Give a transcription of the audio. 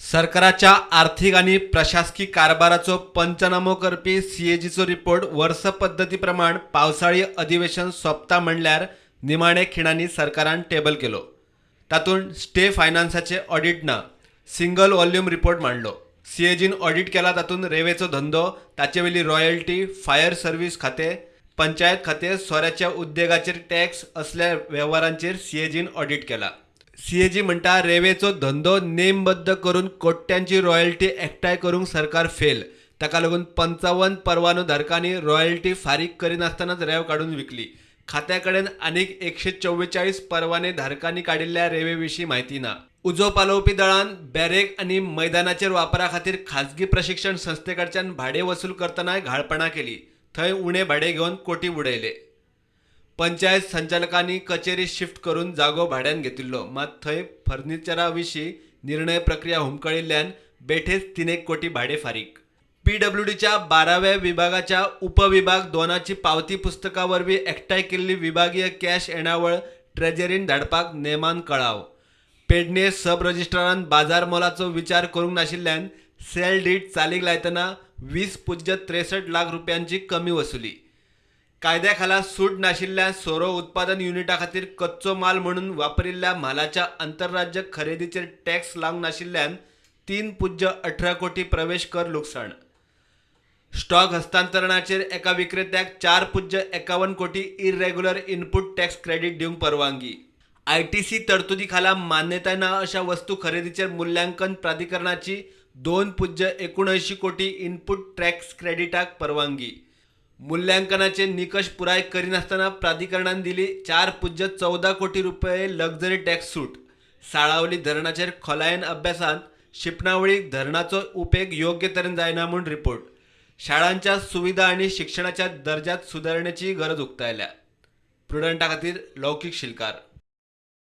सरकाराच्या आर्थिक आणि प्रशासकीय कारभाराचो पंचनामो करपी सीएजीचो रिपोर्ट वर्ष पद्धतीप्रमाण पावसाळी अधिवेशन सोंपता म्हणल्यार निमाणे खिणांनी सरकारान टेबल केलो. तातूंत स्टे फायनान्साचे ऑडिट ना, सिंगल वॉल्यूम रिपोर्ट मांडलो. सीएजीन ऑडिट केला तातूंत रेवेचो धंदो, ताचे वेली रॉयल्टी, फायर सर्व्हिस खाते, पंचायत खाते, सोऱ्याच्या उद्देगाचेर टॅक्स असल्या वेव्हारांचेर सीएजीन ऑडिट केला. सीएजी म्हणटा रेवेचो धंदो नेमबद्ध करून कोट्यांची रॉयल्टी एकठांय करूंक सरकार फेल. ताका लागून 55 परवानोधारकांनी रॉयल्टी फारीक करिनासतनाच रेव काडून विकली. खात्या कडेन आनीक 144 परवाने धारकांनी काडिल्ल्या रेवेविशीं म्हायती ना. उजो पालोवपी दळान बॅरेक आनी मैदानाचेर वापरा खातीर खाजगी प्रशिक्षण संस्थे कडच्यान भाडे वसूल करतनाय घाळपणां केली. थंय उणे भाडे घेवन कोटी बुडयले. पंचायत संचालकांनी कचेरी शिफ्ट करून जागो भाड्यान घेतिल्लो, मात थंय फर्निचरा विशीं निर्णय प्रक्रिया हुमकळिल्ल्यान बेठेच 3 कोटी भाडे फारीक. पीडब्ल्यूडीच्या 12व्या विभागाच्या उपविभाग 2ची पावती पुस्तका वरवीं एकठांय केल्ली विभागीय कॅश येणावळ ट्रेजरीन धाडपाक नेमान कळाव. पेडणे सब रजिस्ट्रारान बाजार मोलाचो विचार करूंक नाशिल्ल्यान सेल डीड चालीक लायतना 20.63 लाख रुपयांची कमी वसुली. कायद्या खाला सूट नाशिल्ल्या सोरो उत्पादन युनिटा खातीर कच्चो माल म्हणून वापरिल्ल्या म्हालाच्या आंतरराज्य खरेदीचेर टॅक्स लावंक नाशिल्ल्यान 3.18 कोटी प्रवेश कर लुकसाण. स्टॉक हस्तांतरणाचेर एका विक्रेत्याक 4.51 कोटी इरेग्युलर इनपूट टॅक्स क्रेडिट दिवंक परवानगी. आयटीसी तरतुदी खाला मान्यताय ना अशा वस्तू खरेदीचेर मूल्यांकन प्राधिकरणाची 2.79 कोटी इनपूट टॅक्स क्रेडिटाक परवानगी. मूल्यांकनाचे निकष पुराय करिनासतना प्राधिकरणान दिली 4.14 कोटी रुपये लक्झरी टॅक्स सूट. साळावली धरणाचेर खोलायेन अभ्यासांत शिपणावळी धरणाचो उपेग योग्य तरेन जायना म्हूण रिपोर्ट. शाळांच्या सुविधा आनी शिक्षणाच्या दर्ज्यात सुदारणेची गरज उक्तायल्या. प्रुडंटा खातीर लौकीक शिलकार.